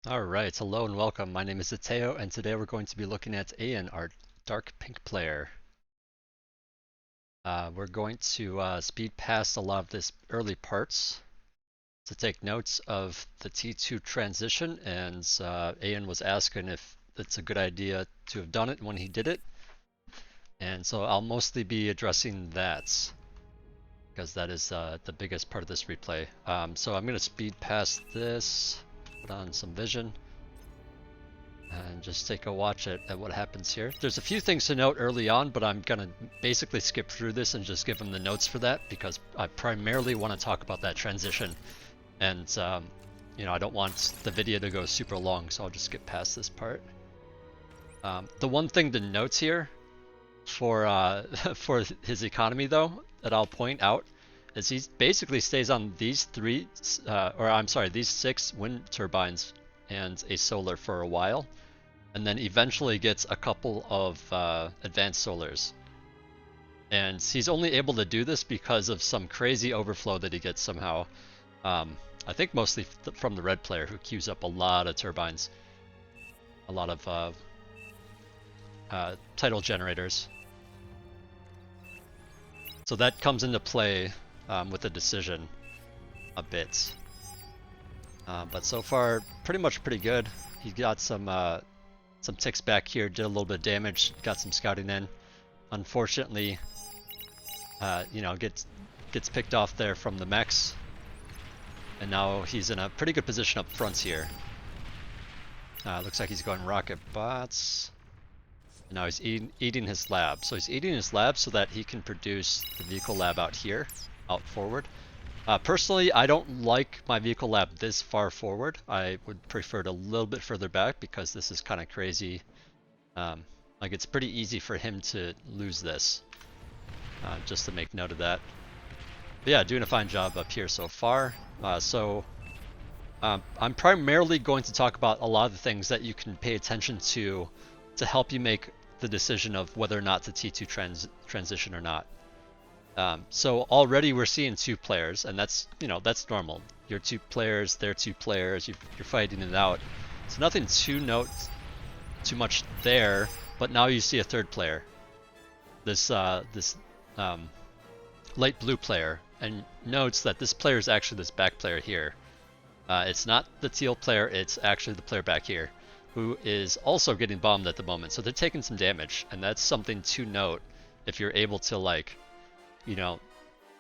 Alright, hello and welcome. My name is Ateo, and today we're going to be looking at Ayin, our dark pink player. We're going to speed past a lot of this early parts to take notes of the T2 transition, and Ayin was asking if it's a good idea to have done it when he did it. And so I'll mostly be addressing that, because that is the biggest part of this replay. So I'm going to speed past this, put on some vision, and just take a watch at what happens here. There's a few things to note early on, but I'm gonna basically skip through this and just give them the notes for that because I primarily want to talk about that transition, and I don't want the video to go super long, so I'll just skip past this part. The one thing to note here for for his economy though that I'll point out is he basically stays on these these 6 wind turbines and a solar for a while, and then eventually gets a couple of advanced solars. And he's only able to do this because of some crazy overflow that he gets somehow. I think mostly from the red player who queues up a lot of turbines, a lot of tidal generators. So that comes into play with the decision a bit. But so far, pretty good. He got some ticks back here, did a little bit of damage, got some scouting in. Unfortunately, gets picked off there from the mechs, and now he's in a pretty good position up front here. Looks like he's going rocket bots. And now he's eating his lab. So he's eating his lab so that he can produce the vehicle lab out here, out forward. Personally, I don't like my vehicle lab this far forward. I would prefer it a little bit further back because this is kind of crazy. Like it's pretty easy for him to lose this. Just to make note of that. But yeah, doing a fine job up here so far. I'm primarily going to talk about a lot of the things that you can pay attention to help you make the decision of whether or not to T2 transition or not. So already we're seeing 2 players, and that's normal. You're 2 players, they're 2 players, you're fighting it out. So nothing to note too much there, but now you see a 3rd player. This light blue player, and notes that this player is actually this back player here. It's not the teal player, it's actually the player back here, who is also getting bombed at the moment. So they're taking some damage, and that's something to note if you're able to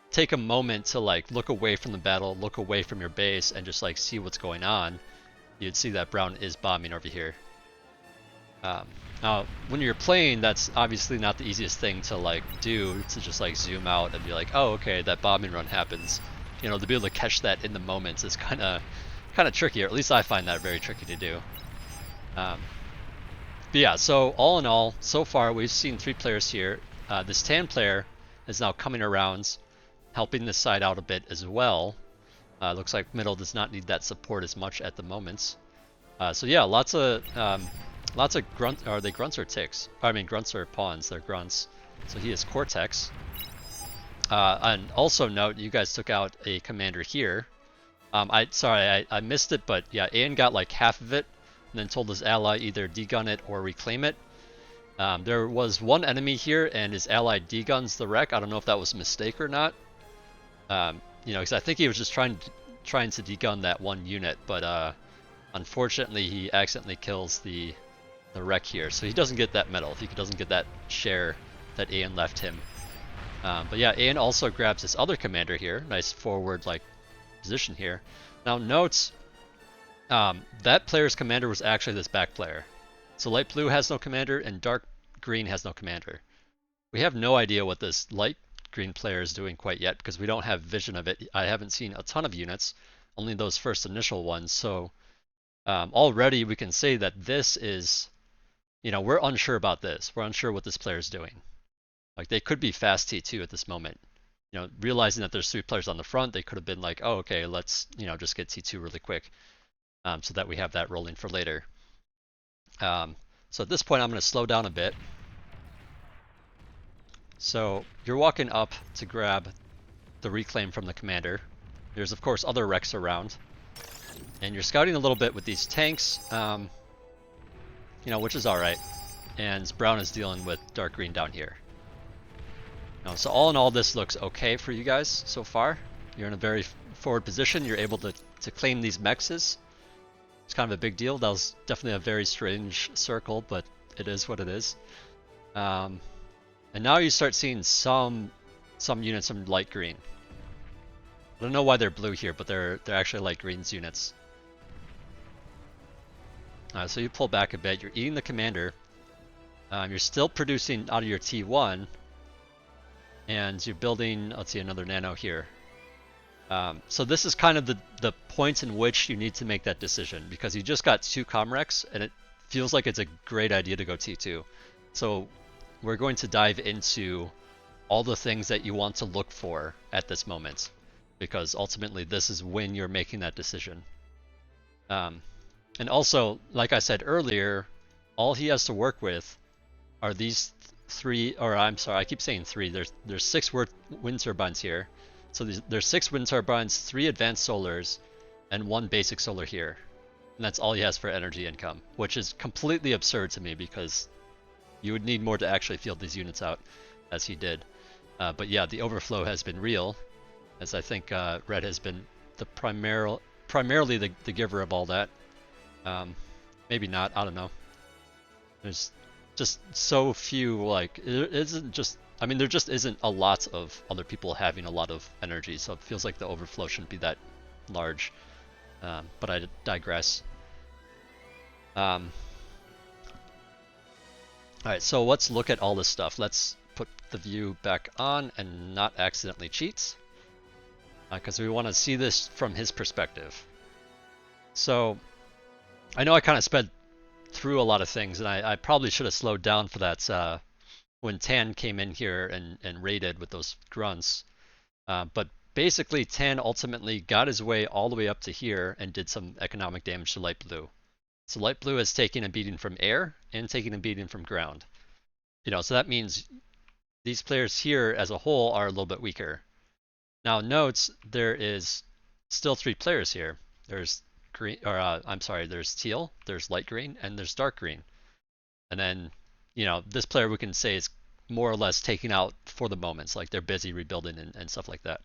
take a moment to look away from the battle, look away from your base, and just see what's going on. You'd see that brown is bombing over here. Now, when you're playing, that's obviously not the easiest thing to do, to just zoom out and be like, oh, okay, that bombing run happens. To be able to catch that in the moment is kind of tricky, or at least I find that very tricky to do. But yeah, so all in all, so far we've seen 3 players here. This tan player is now coming around, helping this side out a bit as well. Looks like middle does not need that support as much at the moment. So yeah, lots of grunt. Are they grunts or ticks? I mean, grunts or pawns. They're grunts. So he is Cortex. And also note, you guys took out a commander here. I missed it, but yeah, Ayin got half of it, and then told his ally either degun it or reclaim it. There was one enemy here, and his ally deguns the wreck. I don't know if that was a mistake or not. Because I think he was just trying to degun that one unit, but unfortunately he accidentally kills the wreck here, so he doesn't get that medal. He doesn't get that share that Ayin left him. But yeah, Ayin also grabs this other commander here. Nice forward position here. Now note, that player's commander was actually this back player. So light blue has no commander and dark green has no commander. We have no idea what this light green player is doing quite yet because we don't have vision of it. I haven't seen a ton of units, only those first initial ones. So already we can say that this is, we're unsure about this. We're unsure what this player is doing. They could be fast T2 at this moment. Realizing that there's 3 players on the front, they could have been like, oh, okay, let's, just get T2 really quick, so that we have that rolling for later. So at this point, I'm going to slow down a bit. So you're walking up to grab the reclaim from the commander. There's of course other wrecks around. And you're scouting a little bit with these tanks, you know, which is alright. And brown is dealing with dark green down here. So all in all, this looks okay for you guys so far. You're in a very forward position. You're able to claim these mexes. It's kind of a big deal. That was definitely a very strange circle, but it is what it is. And now you start seeing some units from light green. I don't know why they're blue here, but they're actually light greens units. So you pull back a bit. You're eating the commander. You're still producing out of your T1, and you're building. Let's see, another nano here. So this is kind of the points in which you need to make that decision, because you just got 2 Comrex, and it feels like it's a great idea to go T2. So we're going to dive into all the things that you want to look for at this moment, because ultimately this is when you're making that decision. And also, like I said earlier, all he has to work with are these 3, or I'm sorry, I keep saying 3. There's 6 wind turbines here. So there's 6 wind turbines, 3 advanced solars, and 1 basic solar here. And that's all he has for energy income, which is completely absurd to me, because you would need more to actually field these units out, as he did. But yeah, the overflow has been real, as I think Red has been the primarily the giver of all that. Maybe not, I don't know. There's just so few, like, it isn't just, I mean, there just isn't a lot of other people having a lot of energy, so it feels like the overflow shouldn't be that large. But I digress. Alright, so let's look at all this stuff. Let's put the view back on and not accidentally cheat, because we want to see this from his perspective. So I know I kind of sped through a lot of things, and I probably should have slowed down for that when Tan came in here and raided with those grunts. But basically, Tan ultimately got his way all the way up to here and did some economic damage to light blue. So light blue is taking a beating from air and taking a beating from ground. So that means these players here as a whole are a little bit weaker. Now note, there is still 3 players here. There's green, or I'm sorry, there's teal, there's light green, and there's dark green. And then, this player we can say is more or less taking out for the moments, like they're busy rebuilding and stuff like that.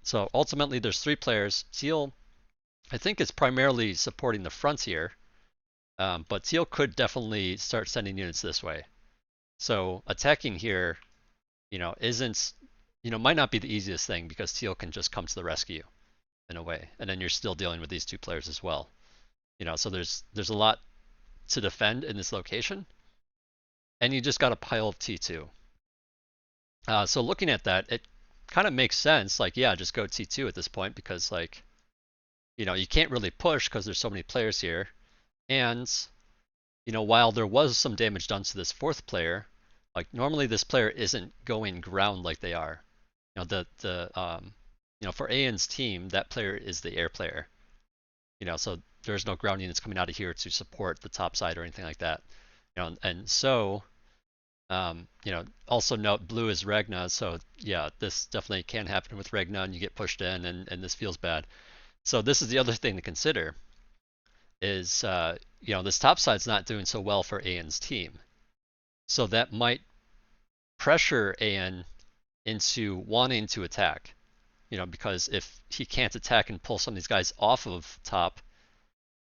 So ultimately there's 3 players. Teal, I think, is primarily supporting the frontier, but Teal could definitely start sending units this way. So attacking here, isn't, might not be the easiest thing, because Teal can just come to the rescue in a way, and then you're still dealing with these 2 players as well. So there's a lot to defend in this location, and you just got a pile of T2. So looking at that, it kind of makes sense. Like, yeah, just go T2 at this point, because, like, you can't really push because there's so many players here. And, while there was some damage done to this 4th player, like, normally this player isn't going ground like they are. For Ayin's team, that player is the air player. So there's no ground units coming out of here to support the top side or anything like that. And so, also note blue is Regna, so yeah, this definitely can happen with Regna, and you get pushed in, and this feels bad. So this is the other thing to consider, is this top side's not doing so well for Ayin's team. So that might pressure Ayin into wanting to attack. Because if he can't attack and pull some of these guys off of top,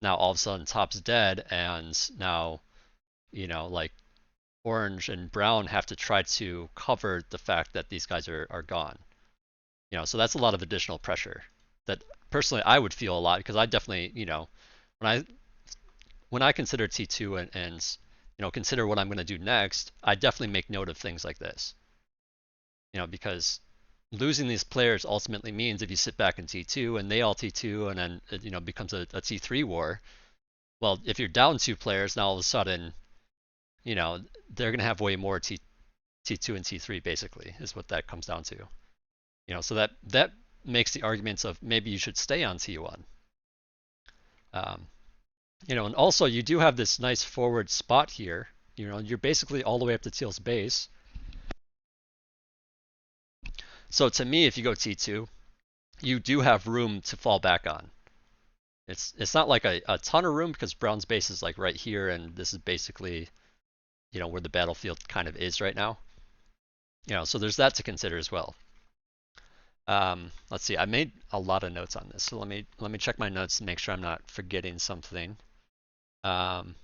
now all of a sudden top's dead, and now, like, orange and brown have to try to cover the fact that these guys are gone. So that's a lot of additional pressure that personally I would feel a lot, because I definitely, when I consider T2 and consider what I'm going to do next, I definitely make note of things like this. Because losing these players ultimately means if you sit back in T2 and they all T2, and then it becomes a T3 war. Well, if you're down 2 players, now all of a sudden, they're going to have way more T2 and T3, basically, is what that comes down to. So that makes the arguments of maybe you should stay on T1. And also you do have this nice forward spot here. You're basically all the way up to Teal's base. So to me, if you go T2, you do have room to fall back on. It's not like a ton of room because Brown's base is like right here, and this is basically, where the battlefield kind of is right now. So there's that to consider as well. Let's see. I made a lot of notes on this, so let me check my notes and make sure I'm not forgetting something. Um,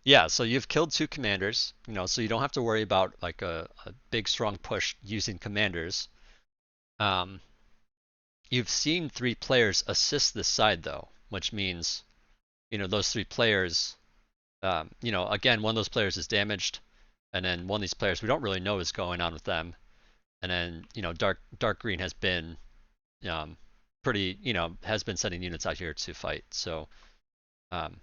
yeah, so you've killed 2 commanders, so you don't have to worry about like a big strong push using commanders. Um, you've seen 3 players assist this side though, which means those 3 players. Again, one of those players is damaged, and then one of these players we don't really know what's going on with them, and then dark green has been um, pretty has been sending units out here to fight. So um,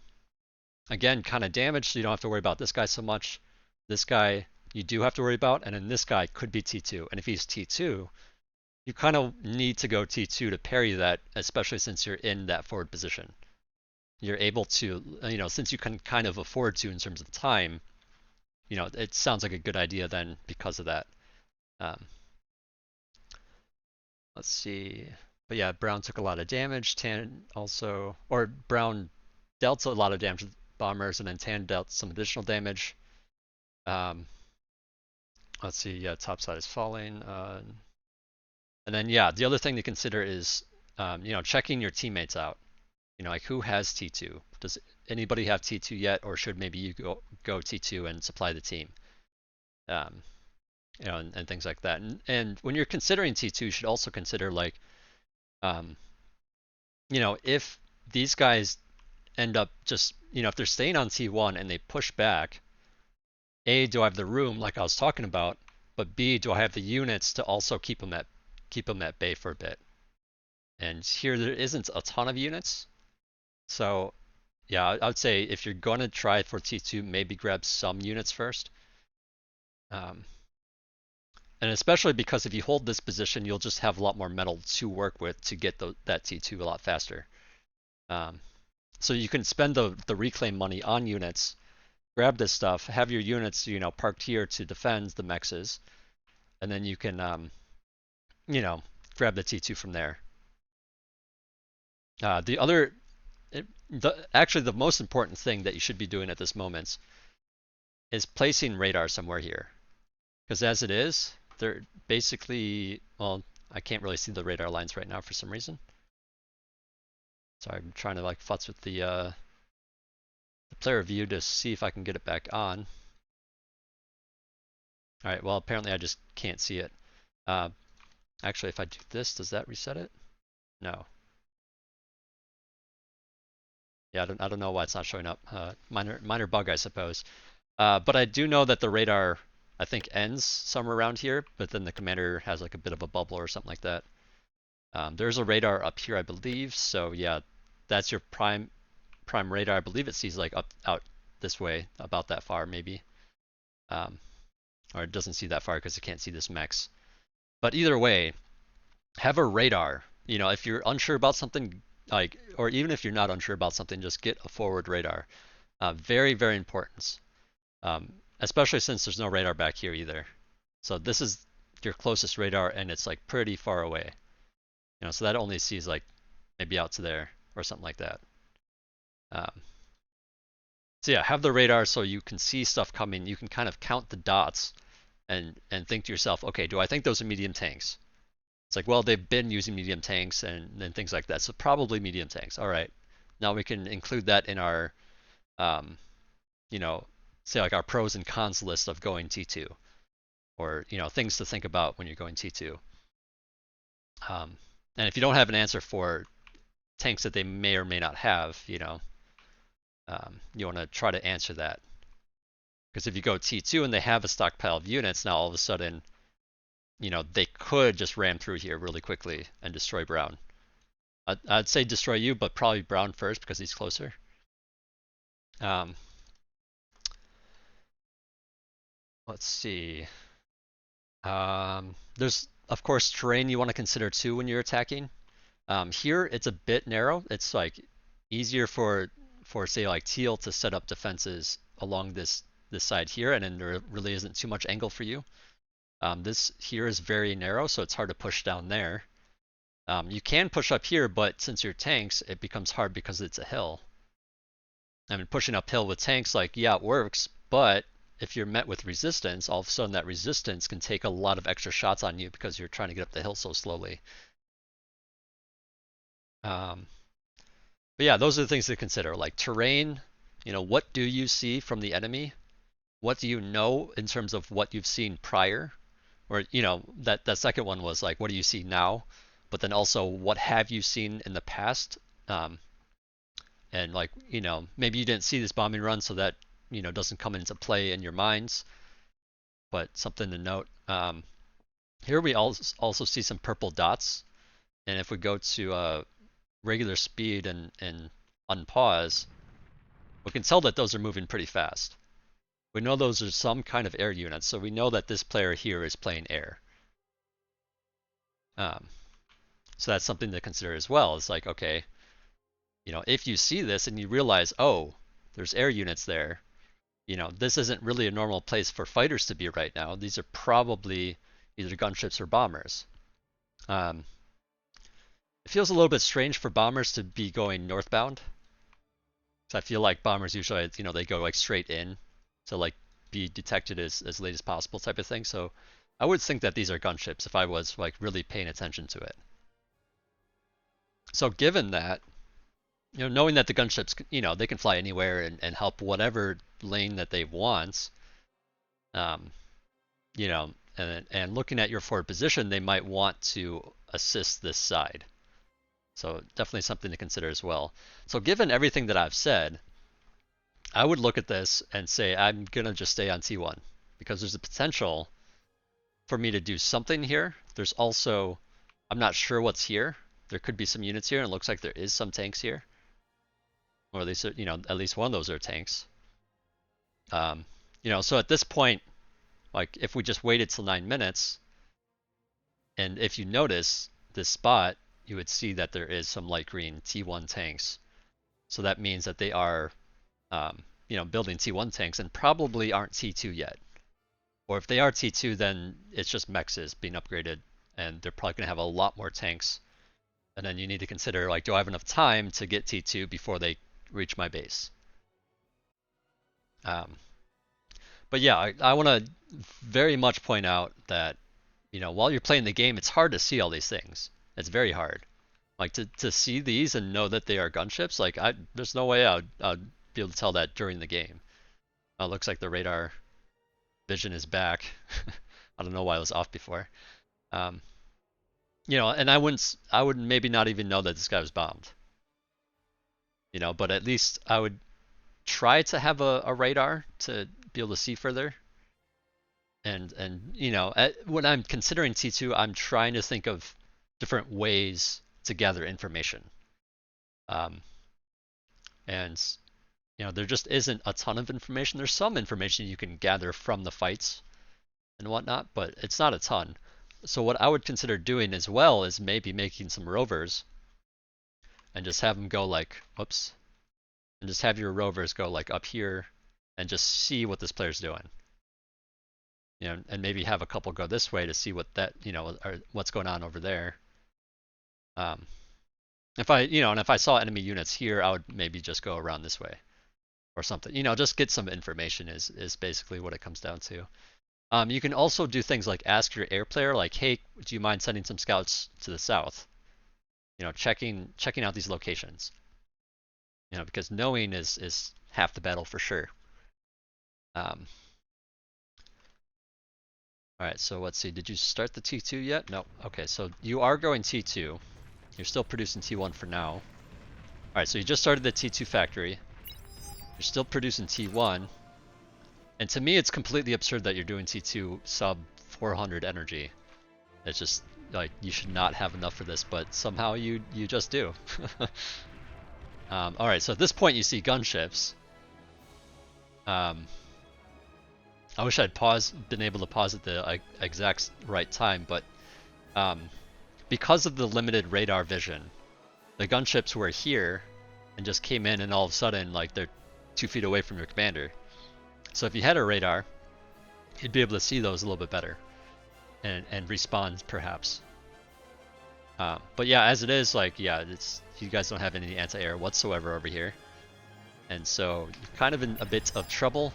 again, kind of damaged, so you don't have to worry about this guy so much. This guy you do have to worry about, and then this guy could be T2, and if he's T2, you kind of need to go T2 to parry that, especially since you're in that forward position. You're able to, since you can kind of afford to in terms of time, it sounds like a good idea then because of that. Um, let's see. But yeah, Brown took a lot of damage. Tan also, or Brown dealt a lot of damage with bombers, and then Tan dealt some additional damage. Um, let's see. Yeah, top side is falling. And then yeah, the other thing to consider is, checking your teammates out. Like who has T2? Does anybody have T2 yet, or should maybe you go T2 and supply the team? Um, and things like that. And when you're considering T2, you should also consider like, um, if these guys end up just, if they're staying on T1 and they push back, A, do I have the room like I was talking about, but B, do I have the units to also keep them at bay for a bit? And here there isn't a ton of units, so yeah, I would say if you're going to try for T2, maybe grab some units first. Um, And especially because if you hold this position, you'll just have a lot more metal to work with to get that T2 a lot faster. Um, so you can spend the reclaim money on units, grab this stuff, have your units, parked here to defend the mexes, and then you can, grab the T2 from there. The other, actually the most important thing that you should be doing at this moment is placing radar somewhere here. Because as it is, they're basically, well, I can't really see the radar lines right now for some reason. Sorry, I'm trying to like futz with the player view to see if I can get it back on. All right, well, apparently I just can't see it. Actually, if I do this, does that reset it? No. Yeah, I don't know why it's not showing up. Minor bug, I suppose. But I do know that the radar, I think, ends somewhere around here, but then the commander has like a bit of a bubble or something like that. There's a radar up here, I believe. So yeah, that's your prime radar. I believe it sees like out this way, about that far maybe. Or it doesn't see that far because it can't see this mex. But either way, have a radar. If you're unsure about something, like, or even if you're not unsure about something, just get a forward radar. Very, very important. Especially since there's no radar back here either. So this is your closest radar, and it's like pretty far away. So that only sees like maybe out to there or something like that. So yeah, have the radar so you can see stuff coming. You can kind of count the dots and think to yourself, okay, do I think those are medium tanks? It's like, well, they've been using medium tanks and things like that, so probably medium tanks. All right, now we can include that in our, say like our pros and cons list of going T2, or things to think about when you're going T2. And if you don't have an answer for tanks that they may or may not have, you want to try to answer that. Because if you go T2 and they have a stockpile of units, now all of a sudden, they could just ram through here really quickly and destroy Brown. I'd say destroy you, but probably Brown first because he's closer. Let's see. There's, of course, terrain you want to consider too when you're attacking. Here, it's a bit narrow. It's like easier for say like teal to set up defenses along this side here, and then there really isn't too much angle for you. This here is very narrow, so it's hard to push down there. You can push up here, but since you're tanks, it becomes hard because it's a hill. I mean, pushing uphill with tanks, like, yeah, it works, but if you're met with resistance, all of a sudden that resistance can take a lot of extra shots on you because you're trying to get up the hill so slowly. But yeah, those are the things to consider, like terrain. What do you see from the enemy? What do you know in terms of what you've seen prior? Or, that second one was like, what do you see now? But then also, what have you seen in the past? And like, maybe you didn't see this bombing run, so that, doesn't come into play in your minds, but something to note. Here we also see some purple dots. And if we go to regular speed and unpause, we can tell that those are moving pretty fast. We know those are some kind of air units, so we know that this player here is playing air. So that's something to consider as well. It's like, okay, if you see this and you realize, oh, there's air units there, this isn't really a normal place for fighters to be right now. These are probably either gunships or bombers. It feels a little bit strange for bombers to be going northbound. So I feel like bombers usually, they go like straight in to like be detected as late as possible type of thing. So I would think that these are gunships if I was like really paying attention to it. So given that, knowing that the gunships, they can fly anywhere and help whatever lane that they want, and looking at your forward position, they might want to assist this side. So definitely something to consider as well. So given everything that I've said, I would look at this and say I'm gonna just stay on T1 because there's a potential for me to do something here. There's also, I'm not sure what's here. There could be some units here, and it looks like there is some tanks here. Or at least, at least one of those are tanks. So at this point, like if we just waited till 9 minutes, and if you notice this spot, you would see that there is some light green T1 tanks. So that means that they are, building T1 tanks and probably aren't T2 yet. Or if they are T2, then it's just mexes being upgraded, and they're probably gonna have a lot more tanks. And then you need to consider, like, do I have enough time to get T2 before they reach my base? But yeah, I want to very much point out that, while you're playing the game, it's hard to see all these things. It's very hard. Like to see these and know that they are gunships, like there's no way I'd be able to tell that during the game. It looks like the radar vision is back. I don't know why it was off before. And I would maybe not even know that this guy was bombed. But at least I would try to have a radar to be able to see further. And when I'm considering T2, I'm trying to think of different ways to gather information. And there just isn't a ton of information. There's some information you can gather from the fights and whatnot, but it's not a ton. So what I would consider doing as well is maybe making some rovers and just have them go like, whoops, and just have your rovers go like up here and just see what this player's doing. And maybe have a couple go this way to see what that, or what's going on over there. If I saw enemy units here, I would maybe just go around this way or something. Just get some information is basically what it comes down to. You can also do things like ask your air player, like, hey, do you mind sending some scouts to the south? Checking out these locations. Because knowing is half the battle for sure. All right, so let's see. Did you start the T2 yet? No. Okay, so you are going T2. You're still producing T1 for now. All right, so you just started the T2 factory. You're still producing T1. And to me, it's completely absurd that you're doing T2 sub 400 energy. It's just, like, you should not have enough for this, but somehow you just do. Alright, so at this point you see gunships. I wish I'd been able to pause at the exact right time, but because of the limited radar vision, the gunships were here and just came in, and all of a sudden, like, they're 2 feet away from your commander. So if you had a radar, you'd be able to see those a little bit better and respond perhaps. But yeah, as it is, like, yeah, you guys don't have any anti-air whatsoever over here. And so you're kind of in a bit of trouble.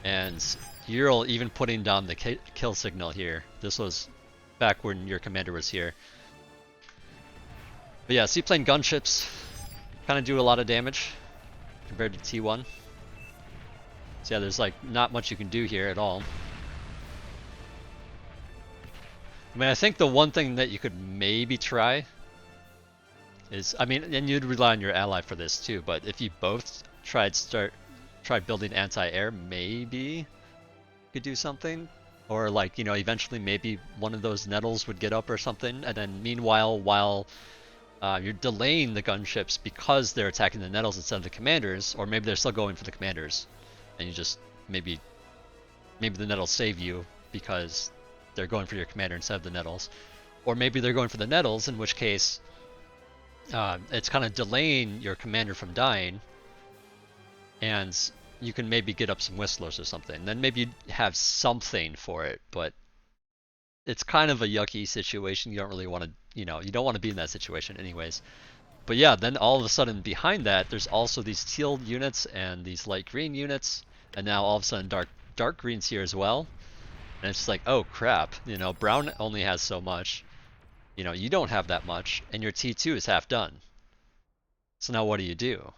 And you're even putting down the kill signal here. This was back when your commander was here. But yeah, seaplane gunships kind of do a lot of damage compared to T1. So yeah, there's like not much you can do here at all. I mean, I think the one thing that you could maybe try is, I mean, and you'd rely on your ally for this too, but if you both try building anti-air, maybe you could do something. Or like, you know, eventually maybe one of those nettles would get up or something, and then meanwhile, while you're delaying the gunships because they're attacking the nettles instead of the commanders, or maybe they're still going for the commanders, and you just maybe the nettles save you because they're going for your commander instead of the nettles, or maybe they're going for the nettles, in which case it's kind of delaying your commander from dying, and you can maybe get up some whistlers or something. Then maybe you have something for it, but it's kind of a yucky situation. You don't really want to, you know, you don't want to be in that situation anyways. But yeah, then all of a sudden behind that, there's also these teal units and these light green units, and now all of a sudden dark green's here as well. And it's just like, oh crap, you know, brown only has so much. You know, you don't have that much, and your T2 is half done. So now what do you do?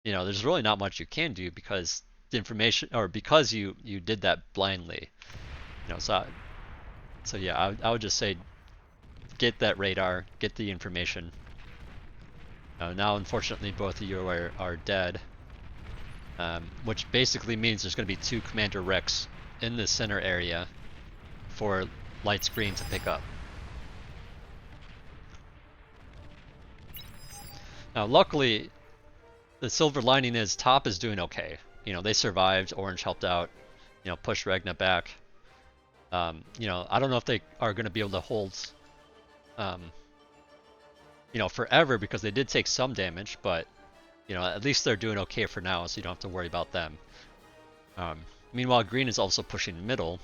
You know, there's really not much you can do because the information, or because you did that blindly. You know, so yeah, I would just say get that radar, get the information. Now, unfortunately, both of you are dead, which basically means there's going to be 2 Commander Rex in the center area for Lights Green to pick up. Now, luckily, the silver lining is top is doing okay. You know, they survived. Orange helped out. You know, pushed Regna back. You know, I don't know if they are going to be able to hold, you know, forever because they did take some damage, but you know, at least they're doing okay for now, so you don't have to worry about them. Meanwhile, green is also pushing middle,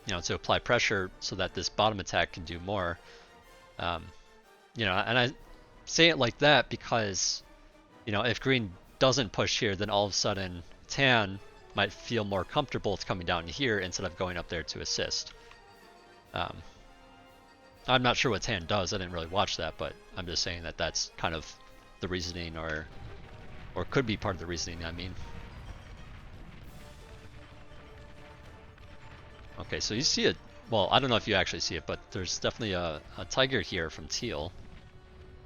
you know, to apply pressure so that this bottom attack can do more. You know, and I say it like that because, you know, if green doesn't push here, then all of a sudden tan might feel more comfortable with coming down here instead of going up there to assist. I'm not sure what tan does. I didn't really watch that, but I'm just saying that that's kind of the reasoning, or could be part of the reasoning, I mean. Okay, so you see it. Well, I don't know if you actually see it, but there's definitely a tiger here from teal.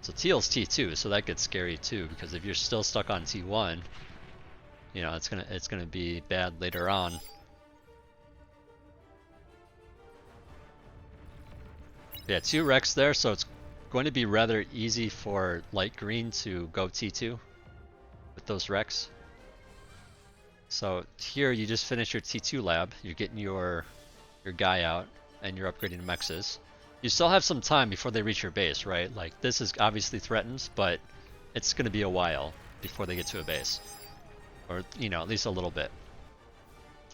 So teal's T2, so that gets scary too, because if you're still stuck on T1, you know, it's gonna be bad later on. Yeah, 2 Rex there, so it's going to be rather easy for light green to go T2 with those Rex. So here you just finish your T2 lab, you're getting your guy out, and you're upgrading mexes. You still have some time before they reach your base, right? Like, this is obviously threatened, but it's going to be a while before they get to a base. Or, you know, at least a little bit.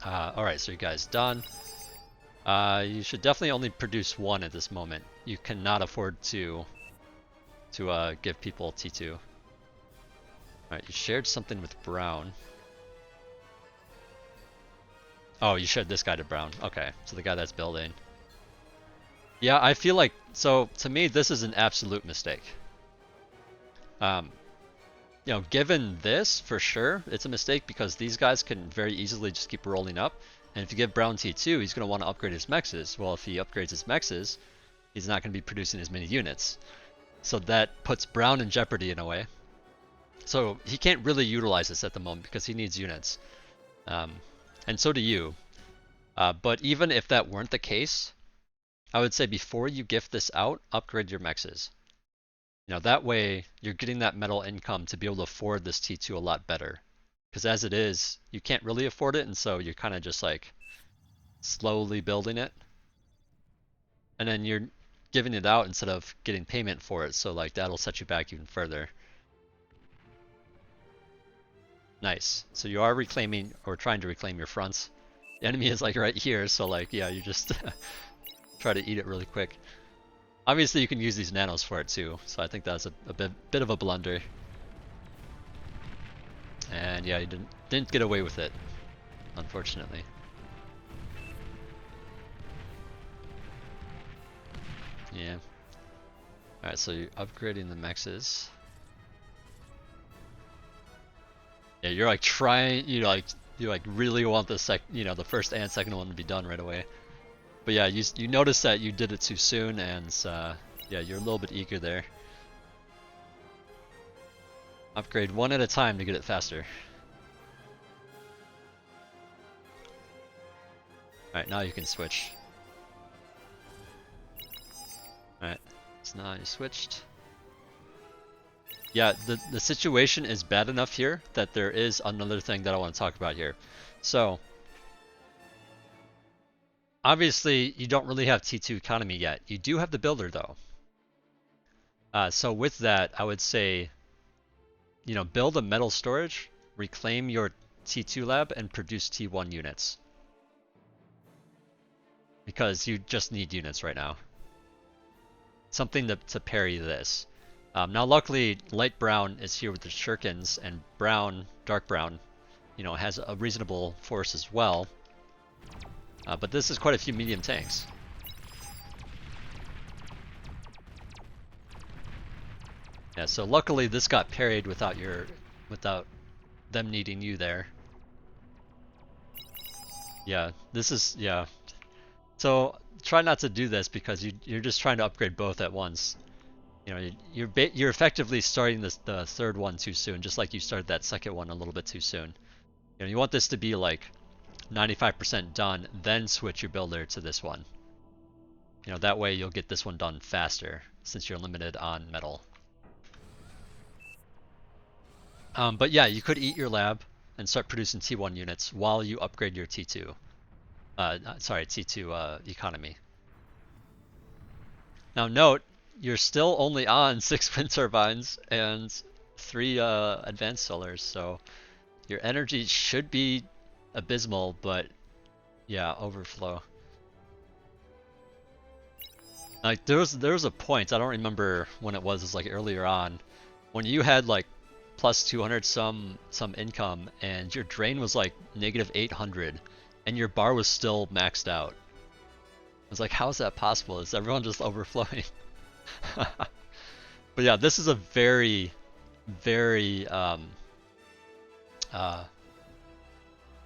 Alright, so you guys done. You should definitely only produce 1 at this moment. You cannot afford to give people T2. Alright, you shared something with brown. Oh, you shared this guy to brown. Okay, so the guy that's building. Yeah, I feel like, so to me this is an absolute mistake. You know, given this, for sure, it's a mistake because these guys can very easily just keep rolling up. And if you give brown T2, he's going to want to upgrade his mexes. Well, if he upgrades his mexes, he's not going to be producing as many units. So that puts brown in jeopardy in a way. So he can't really utilize this at the moment because he needs units. And so do you. But even if that weren't the case, I would say before you gift this out, upgrade your mexes. You know, that way you're getting that metal income to be able to afford this T2 a lot better. Because as it is, you can't really afford it, and so you're kind of just like slowly building it. And then you're giving it out instead of getting payment for it, so like that'll set you back even further. Nice. So you are reclaiming, or trying to reclaim your fronts. The enemy is like right here, so like, yeah, you just try to eat it really quick. Obviously, you can use these nanos for it too, so I think that's a bit of a blunder. And yeah, you didn't get away with it, unfortunately. Yeah. Alright, so you're upgrading the mexes. Yeah, you're like trying, you like really want the first and second one to be done right away. But yeah, you notice that you did it too soon, and yeah, you're a little bit eager there. Upgrade one at a time to get it faster. Alright, now you can switch. Alright, so now you switched. Yeah, the situation is bad enough here that there is another thing that I want to talk about here. So, obviously, you don't really have T2 economy yet. You do have the builder though. So with that, I would say, build a metal storage, reclaim your T2 lab, and produce T1 units. Because you just need units right now. Something to parry this. Now luckily, light brown is here with the shurikens, and brown, dark brown, has a reasonable force as well. But this is quite a few medium tanks. Yeah, so luckily this got parried without them needing you there. Yeah, yeah. So try not to do this because you're just trying to upgrade both at once. You're effectively starting the third one too soon, just like you started that second one a little bit too soon. You want this to be like 95% done, then switch your builder to this one. That way you'll get this one done faster since you're limited on metal. But yeah, you could eat your lab and start producing T1 units while you upgrade your T2. Sorry, T2 economy. Now note, you're still only on 6 wind turbines and 3 advanced solars, so your energy should be abysmal, but yeah, overflow. Like there was a point, I don't remember when it was like earlier on, when you had like plus 200 some income and your drain was like negative 800 and your bar was still maxed out. I was like, how is that possible? Is everyone just overflowing? But yeah, this is a very, very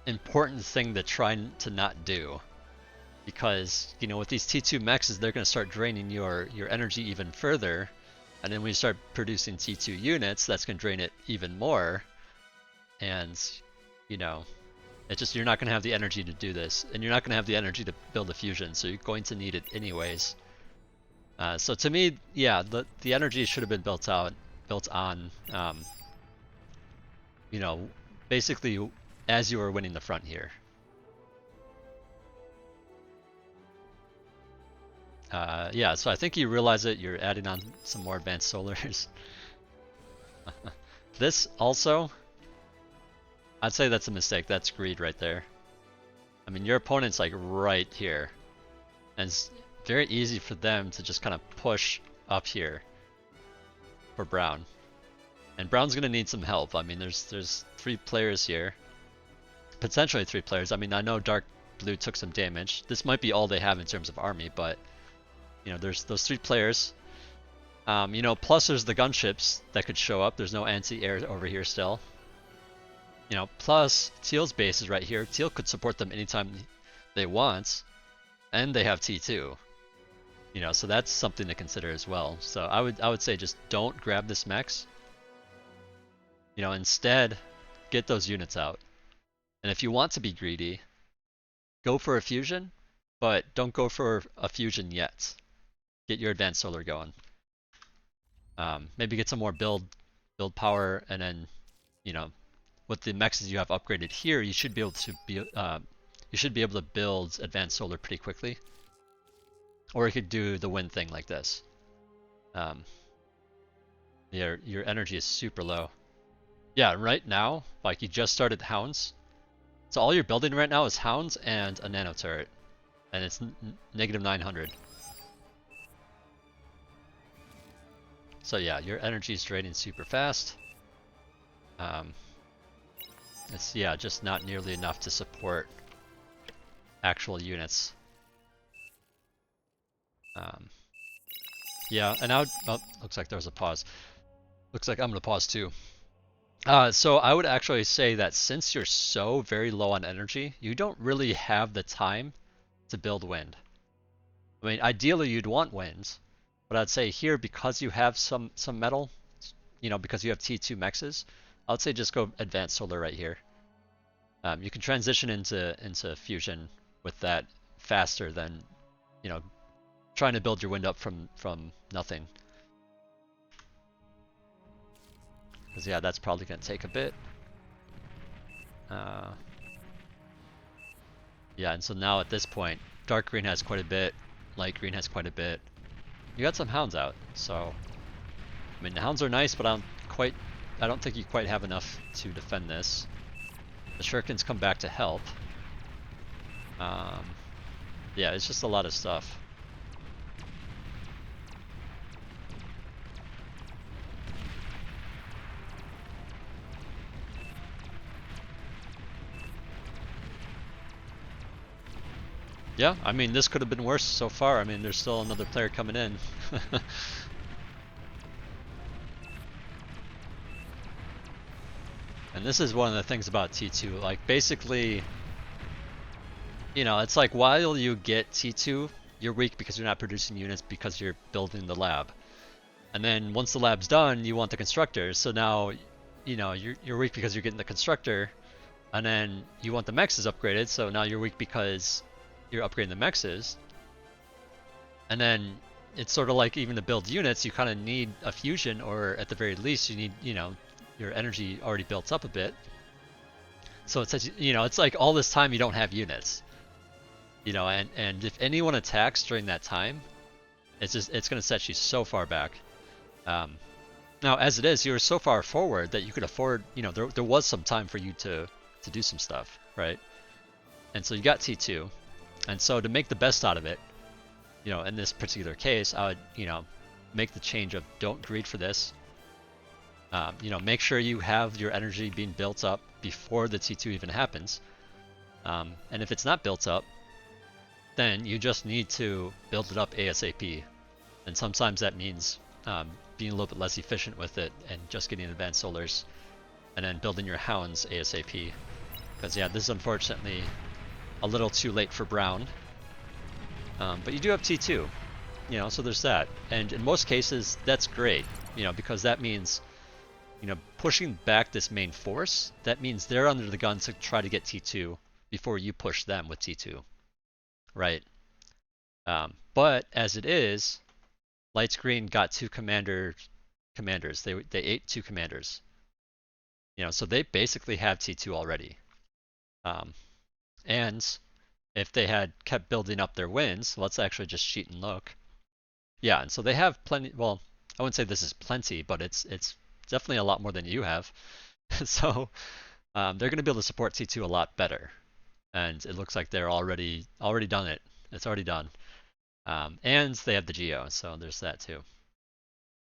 important thing to try to not do. Because, with these T2 mexes, they're going to start draining your energy even further. And then when you start producing T2 units, that's going to drain it even more. And, it's just you're not going to have the energy to do this. And you're not going to have the energy to build a fusion, so you're going to need it anyways. So to me, yeah, the energy should have been built on, basically as you were winning the front here. Yeah, so I think you realize it, you're adding on some more advanced solars. This also, I'd say that's a mistake. That's greed right there. I mean, your opponent's like right here. And it's very easy for them to just kind of push up here for brown. And brown's gonna need some help. I mean, there's 3 players here. Potentially 3 players. I mean, I know dark blue took some damage. This might be all they have in terms of army, but there's those 3 players. Plus there's the gunships that could show up. There's no anti-air over here still. Plus Teal's base is right here. Teal could support them anytime they want, and they have T2. So that's something to consider as well. So I would say just don't grab this mex. Instead, get those units out. And if you want to be greedy, go for a fusion, but don't go for a fusion yet. Get your advanced solar going. Maybe get some more build power, and then, with the mexes you have upgraded here, you should be able to build advanced solar pretty quickly. Or you could do the wind thing like this. Your energy is super low. Yeah, right now, like you just started hounds. So all you're building right now is hounds and a nano turret. And it's negative 900. So yeah, your energy is draining super fast. It's, yeah, just not nearly enough to support actual units. Yeah, and now, oh, looks like there was a pause. Looks like I'm gonna pause too. So I would actually say that since you're so very low on energy, you don't really have the time to build wind. I mean, ideally you'd want winds, but I'd say here, because you have some metal, you know, because you have T2 mexes, I would say just go advanced solar right here. You can transition into fusion with that faster than, you know, trying to build your wind up from nothing. Because yeah, that's probably gonna take a bit. Yeah, and so now at this point, dark green has quite a bit, light green has quite a bit. You got some hounds out, so I mean the hounds are nice, but I don't think you quite have enough to defend this. The shurikens come back to help. Yeah, it's just a lot of stuff. Yeah, I mean this could have been worse so far. I mean there's still another player coming in. And this is one of the things about T2, like basically, you know, it's like while you get T2, you're weak because you're not producing units because you're building the lab. And then once the lab's done, you want the constructor. So now, you know, you're weak because you're getting the constructor, and then you want the mexes upgraded. So now you're weak because you're upgrading the mexes. And then it's sort of like even to build units, you kind of need a fusion, or at the very least, you need, you know, your energy already built up a bit. So it's, you know, it's like all this time you don't have units. You know, and if anyone attacks during that time, it's going to set you so far back. Now, as it is, you're so far forward that you could afford, you know, there was some time for you to do some stuff, right? And so you got T2, and so to make the best out of it, you know, in this particular case, I would, you know, make the change of don't greed for this. You know, make sure you have your energy being built up before the T2 even happens. And if it's not built up, then you just need to build it up ASAP. And sometimes that means being a little bit less efficient with it and just getting advanced solars and then building your hounds ASAP. Because yeah, this is unfortunately a little too late for brown. But you do have T2, you know, so there's that. And in most cases, that's great, you know, because that means, you know, pushing back this main force, that means they're under the gun to try to get T2 before you push them with T2. Right. But as it is, Lights Green got two commanders. They ate two commanders. You know, so they basically have T2 already. And if they had kept building up their wins, let's actually just cheat and look. Yeah, and so they have plenty. Well, I wouldn't say this is plenty, but it's definitely a lot more than you have. So they're going to be able to support T2 a lot better. And it looks like they're already done it. It's already done. And they have the Geo, so there's that too.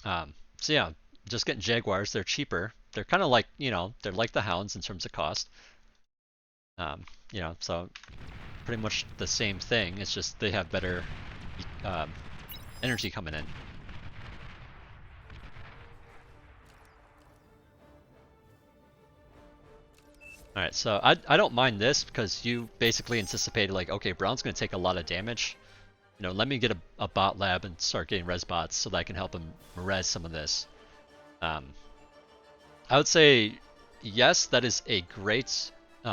So yeah, just getting Jaguars. They're cheaper. They're kind of like, you know, they're like the Hounds in terms of cost. You know, so pretty much the same thing. It's just they have better energy coming in. Alright, so I don't mind this because you basically anticipated like, okay, Brown's going to take a lot of damage. You know, let me get a bot lab and start getting res bots so that I can help him res some of this. I would say, yes, that is a great, you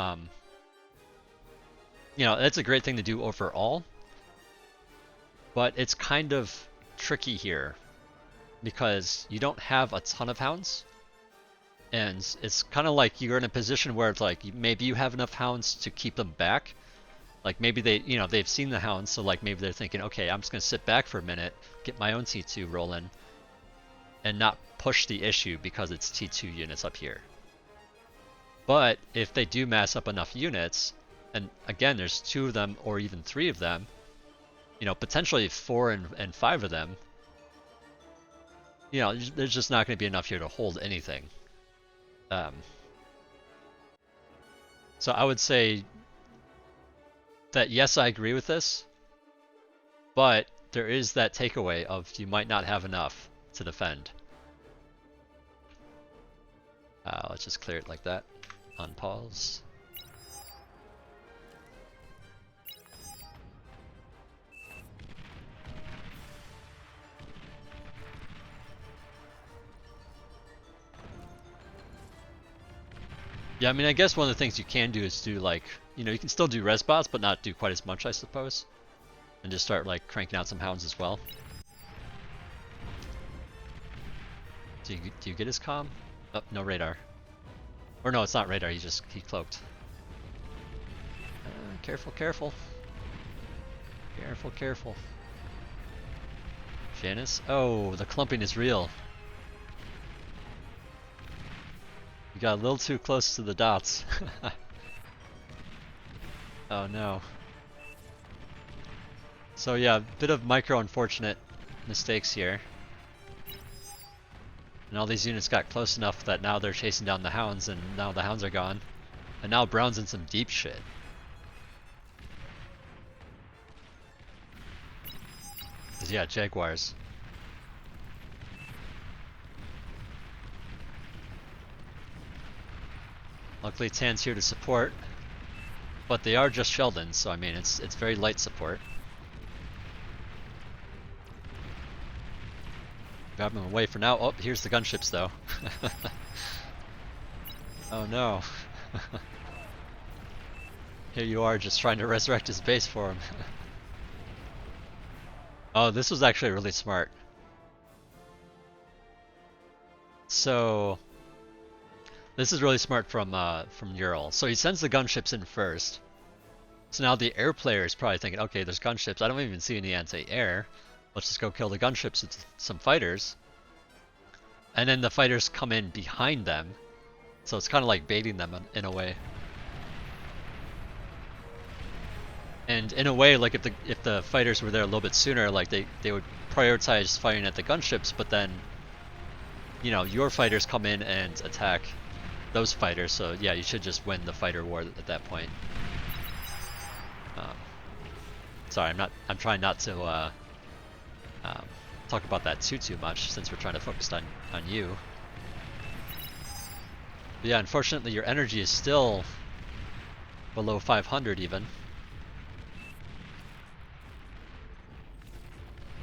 know, that's a great thing to do overall. But it's kind of tricky here because you don't have a ton of hounds. And it's kind of like you're in a position where it's like maybe you have enough hounds to keep them back. Like maybe they, you know, they've seen the hounds, so like maybe they're thinking, okay, I'm just gonna sit back for a minute, get my own T2 rolling, and not push the issue because it's T2 units up here. But if they do mass up enough units, and again, there's 2 of them or even 3 of them, you know, potentially 4 and 5 of them, you know, there's just not going to be enough here to hold anything. Um, so I would say that yes, I agree with this, but there is that takeaway of you might not have enough to defend. Let's just clear it like that. Unpause. Yeah, I mean, I guess one of the things you can do is do like, you know, you can still do res bots, but not do quite as much, I suppose. And just start like cranking out some hounds as well. Do you get his comm? Oh, no radar. Or no, it's not radar, he cloaked. Careful, careful. Careful, careful. Janice? Oh, the clumping is real. You got a little too close to the dots. Oh no. So yeah, a bit of micro unfortunate mistakes here. And all these units got close enough that now they're chasing down the hounds, and now the hounds are gone. And now Brown's in some deep shit. Yeah, Jaguars. Luckily Tan's here to support. But they are just Sheldon, so I mean it's very light support. Grab them away for now. Oh, here's the gunships though. Oh no. Here you are just trying to resurrect his base for him. Oh, this was actually really smart. So this is really smart from Ural. So he sends the gunships in first. So now the air player is probably thinking, okay, there's gunships. I don't even see any anti-air. Let's just go kill the gunships with some fighters. And then the fighters come in behind them. So it's kind of like baiting them in a way. And in a way, like if the fighters were there a little bit sooner, like they would prioritize firing at the gunships, but then, you know, your fighters come in and attack those fighters. So yeah, you should just win the fighter war at that point. Sorry, I'm trying not to talk about that too much since we're trying to focus on you. But yeah, unfortunately your energy is still below 500 even.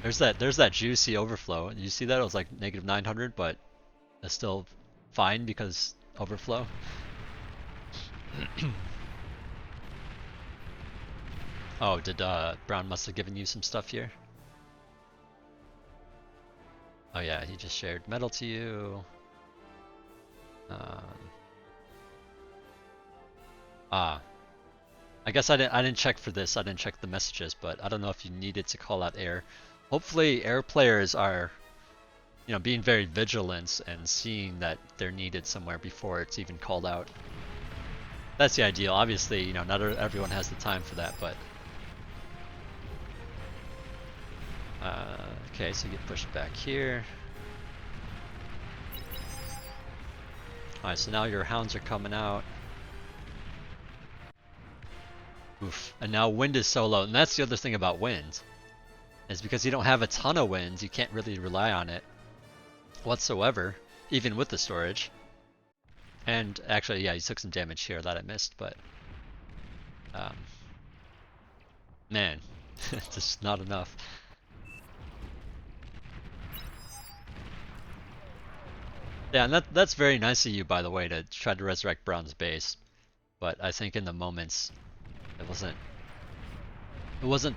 There's that juicy overflow. You see that? It was like negative 900, but it's still fine because overflow. Oh, did Brown must have given you some stuff here? Oh yeah, he just shared metal to you. I guess I didn't check for this. I didn't check the messages, but I don't know if you needed to call out air. Hopefully, air players are, you know, being very vigilant and seeing that they're needed somewhere before it's even called out. That's the ideal. Obviously, you know, not everyone has the time for that, but okay, so you get pushed back here. Alright, so now your hounds are coming out. Oof. And now wind is so low, and that's the other thing about wind. Is because you don't have a ton of wind, you can't really rely on it whatsoever, even with the storage. And actually, yeah, you took some damage here that I missed, but man, it's just not enough. Yeah, and that's very nice of you, by the way, to try to resurrect Brown's base. But I think in the moments, it wasn't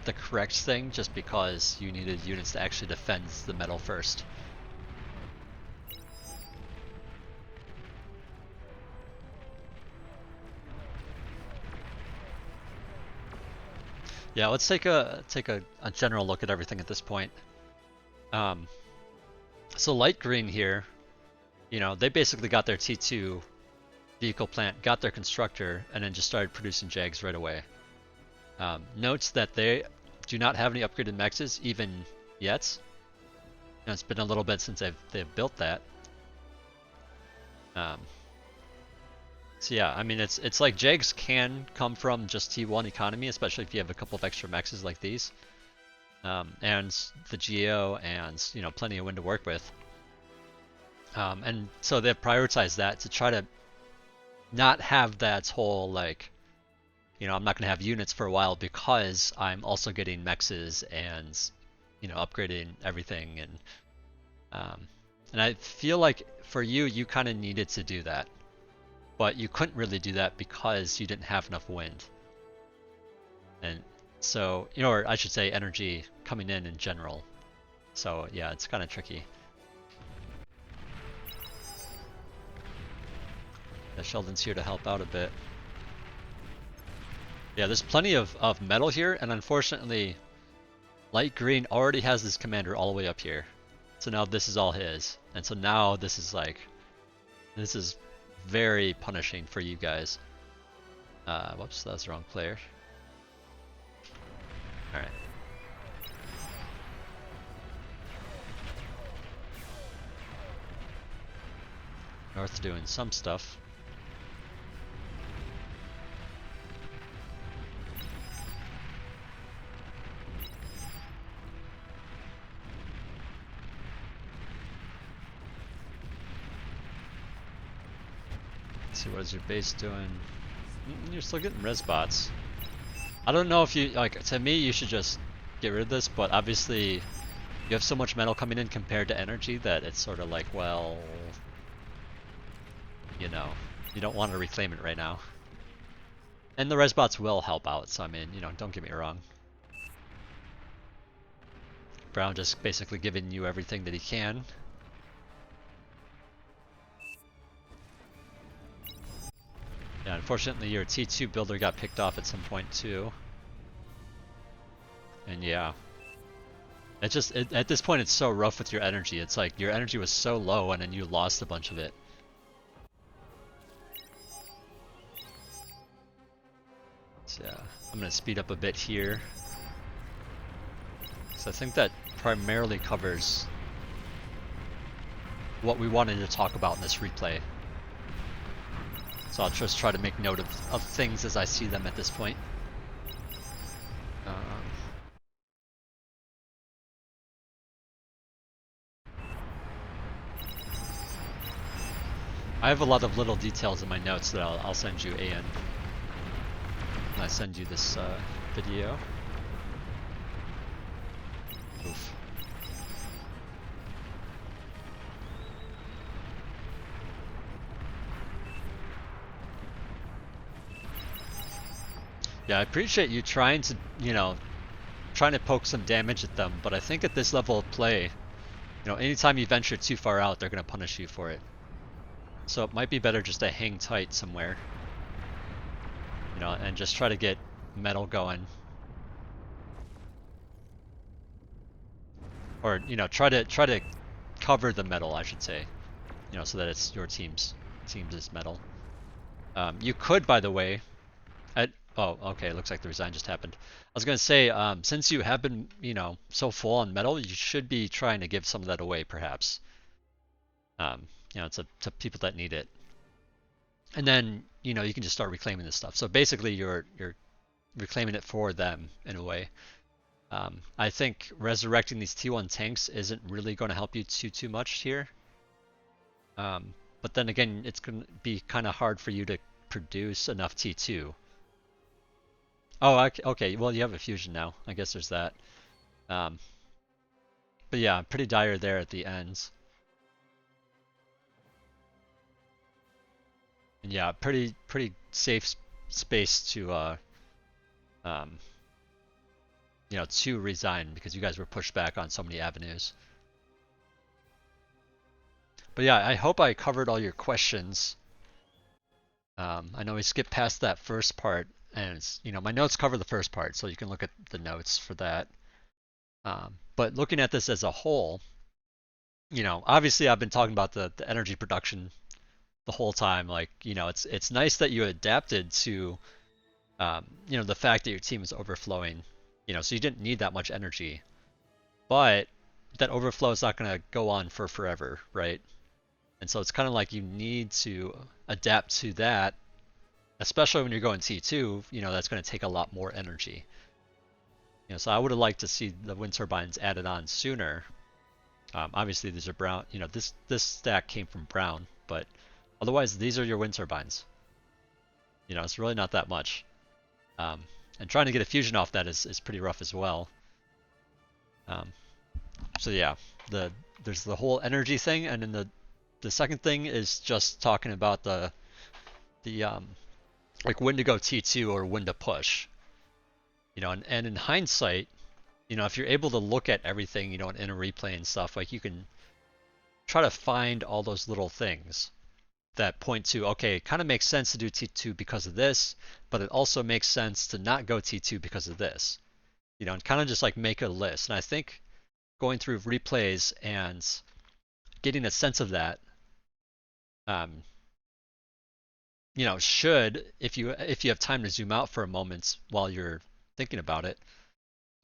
the correct thing, just because you needed units to actually defend the metal first. Yeah, let's take a general look at everything at this point. So light green here, you know, they basically got their T2 vehicle plant, got their constructor, and then just started producing Jags right away. Notes that they do not have any upgraded mexes even yet. know, it's been a little bit since they've built that. Um, so yeah, I mean it's like Jags can come from just T1 economy, especially if you have a couple of extra mexes like these, and the Geo and you know plenty of wind to work with. And so they've prioritized that to try to not have that whole like, you know, I'm not going to have units for a while because I'm also getting mexes and, you know, upgrading everything. Um, and I feel like for you, you kind of needed to do that, but you couldn't really do that because you didn't have enough wind. And so, you know, or I should say energy coming in general. So yeah, it's kind of tricky. Yeah, Sheldon's here to help out a bit. Yeah, there's plenty of metal here, and unfortunately, light green already has this commander all the way up here. So now this is all his. And so now this is like, this is very punishing for you guys. Whoops, that was the wrong player. Alright. North doing some stuff. Let's see, what is your base doing? You're still getting res bots. I don't know if you, like, to me you should just get rid of this, but obviously you have so much metal coming in compared to energy that it's sort of like, well, you know, you don't want to reclaim it right now. And the res bots will help out, so I mean, you know, don't get me wrong. Brown just basically giving you everything that he can. Yeah, unfortunately your T2 builder got picked off at some point too. And yeah. At this point it's so rough with your energy. It's like your energy was so low and then you lost a bunch of it. So yeah, I'm gonna speed up a bit here. So I think that primarily covers what we wanted to talk about in this replay. So I'll just try to make note of things as I see them at this point. I have a lot of little details in my notes that I'll send you, Ayin, when I send you this video. Oof. Yeah, I appreciate you trying to, you know, trying to poke some damage at them, but I think at this level of play, you know, anytime you venture too far out, they're going to punish you for it. So it might be better just to hang tight somewhere, you know, and just try to get metal going. Or, you know, try to cover the metal, I should say, you know, so that it's your team's metal. You could, by the way, oh, okay, looks like the resign just happened. I was gonna say, since you have been, you know, so full on metal, you should be trying to give some of that away, perhaps. You know, to people that need it. And then, you know, you can just start reclaiming this stuff. So basically, you're reclaiming it for them in a way. I think resurrecting these T1 tanks isn't really going to help you too much here. But then again, it's going to be kind of hard for you to produce enough T2. Oh, okay. Well, you have a fusion now. I guess there's that. But yeah, pretty dire there at the ends. And yeah, pretty safe space to you know, to resign because you guys were pushed back on so many avenues. But yeah, I hope I covered all your questions. I know we skipped past that first part, and it's, you know, my notes cover the first part, so you can look at the notes for that. But looking at this as a whole, you know, obviously I've been talking about the energy production the whole time. Like, you know, it's nice that you adapted to, you know, the fact that your team is overflowing. You know, so you didn't need that much energy. But that overflow is not going to go on for forever, right? And so it's kind of like you need to adapt to that, especially when you're going T2. That's going to take a lot more energy. So I would have liked to see the wind turbines added on sooner. Obviously, these are brown. This stack came from brown, but otherwise, these are your wind turbines. It's really not that much. Um, and trying to get a fusion off that is pretty rough as well. Um, so yeah, there's the whole energy thing, and then the second thing is just talking about the like when to go T2 or when to push. And in hindsight, if you're able to look at everything, in a replay and stuff, like you can try to find all those little things that point to, okay, it kind of makes sense to do T2 because of this, but it also makes sense to not go T2 because of this. And kind of just like make a list. And I think going through replays and getting a sense of that, um, should, if you have time to zoom out for a moment while you're thinking about it,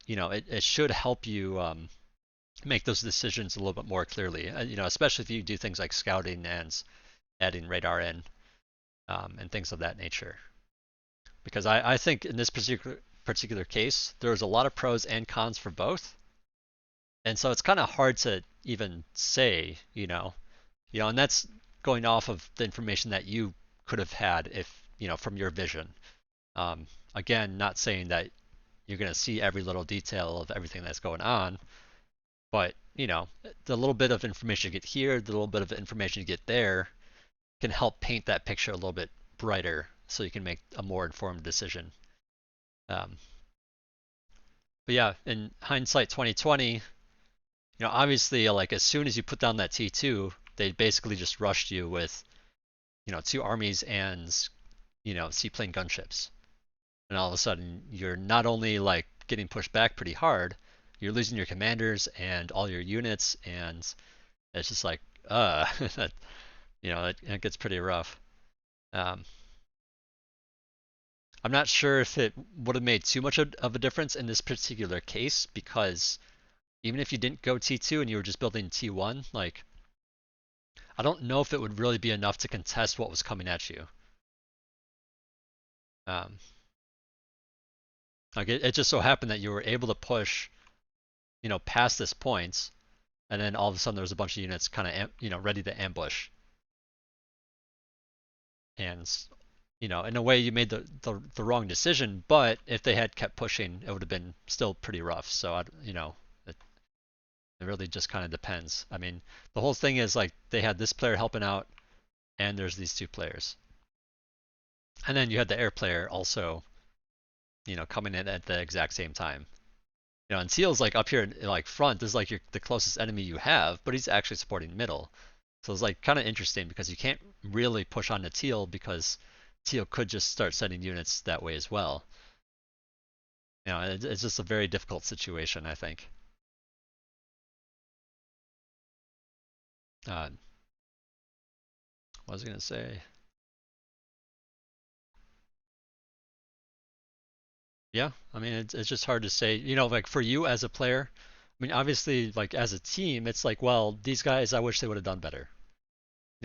it should help you make those decisions a little bit more clearly. Especially if you do things like scouting and adding radar in, and things of that nature. Because I think in this particular case, there's a lot of pros and cons for both, and so it's kind of hard to even say, and that's going off of the information that you could have had if, from your vision. Again, not saying that you're going to see every little detail of everything that's going on, but the little bit of information you get here, the little bit of information you get there, can help paint that picture a little bit brighter, so you can make a more informed decision. Um, but yeah, in hindsight 2020, obviously, like as soon as you put down that T2, they basically just rushed you with, two armies and, seaplane gunships. And all of a sudden, you're not only like getting pushed back pretty hard, you're losing your commanders and all your units, and it's just like, that, it gets pretty rough. Um, I'm not sure if it would have made too much of a difference in this particular case, because even if you didn't go T2 and you were just building T1, like, I don't know if it would really be enough to contest what was coming at you. Um, like it just so happened that you were able to push, past this point, and then all of a sudden there was a bunch of units kind of, ready to ambush. And, in a way you made the wrong decision, but if they had kept pushing, it would have been still pretty rough. So, it really just kind of depends. I mean, the whole thing is like they had this player helping out, and there's these two players. And then you had the air player also, coming in at the exact same time. And Seal's like up here, like front, is like the closest enemy you have, but he's actually supporting middle. So it's like kind of interesting because you can't really push on to Teal because Teal could just start sending units that way as well. It's just a very difficult situation, I think. What was I gonna say? Yeah, I mean it's just hard to say. Like for you as a player, I mean obviously like as a team, it's like, well, these guys, I wish they would have done better.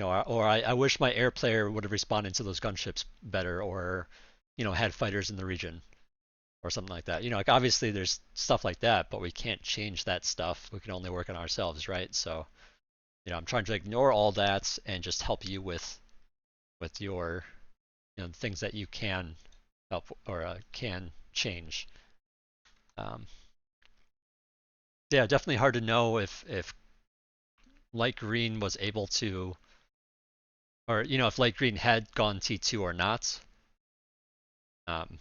Or I wish my air player would have responded to those gunships better, or had fighters in the region or something like that. Like obviously there's stuff like that, but we can't change that stuff. We can only work on ourselves, right? So, I'm trying to ignore all that and just help you with your, things that you can help or can change. Um, yeah, definitely hard to know if light green was able to, or if light green had gone T2 or not. Um,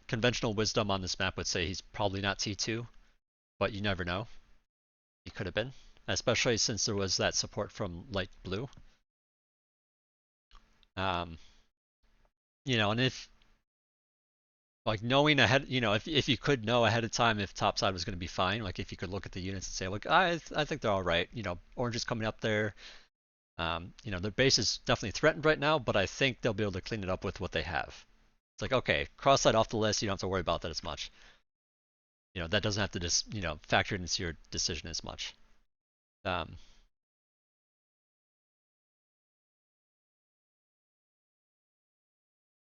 conventional wisdom on this map would say he's probably not T2, but you never know. He could have been, especially since there was that support from light blue. Um, and if like knowing ahead, if you could know ahead of time if topside was going to be fine, like if you could look at the units and say, look, I think they're all right. Orange is coming up there. Their base is definitely threatened right now, but I think they'll be able to clean it up with what they have. It's like, okay, cross that off the list. You don't have to worry about that as much. that doesn't have to just factor into your decision as much. Um,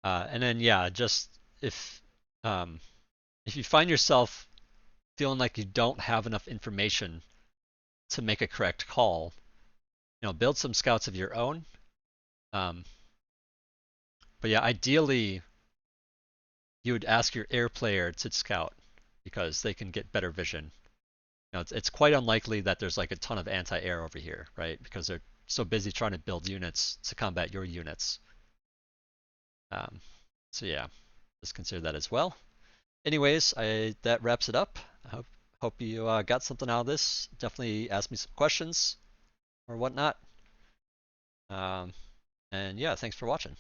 and then yeah, just if um, if you find yourself feeling like you don't have enough information to make a correct call, build some scouts of your own. Um, but yeah, ideally you would ask your air player to scout because they can get better vision. It's quite unlikely that there's like a ton of anti-air over here, right? Because they're so busy trying to build units to combat your units. Um, so yeah, just consider that as well. Anyways, that wraps it up. I hope you got something out of this. Definitely ask me some questions or whatnot. Um, and yeah, thanks for watching.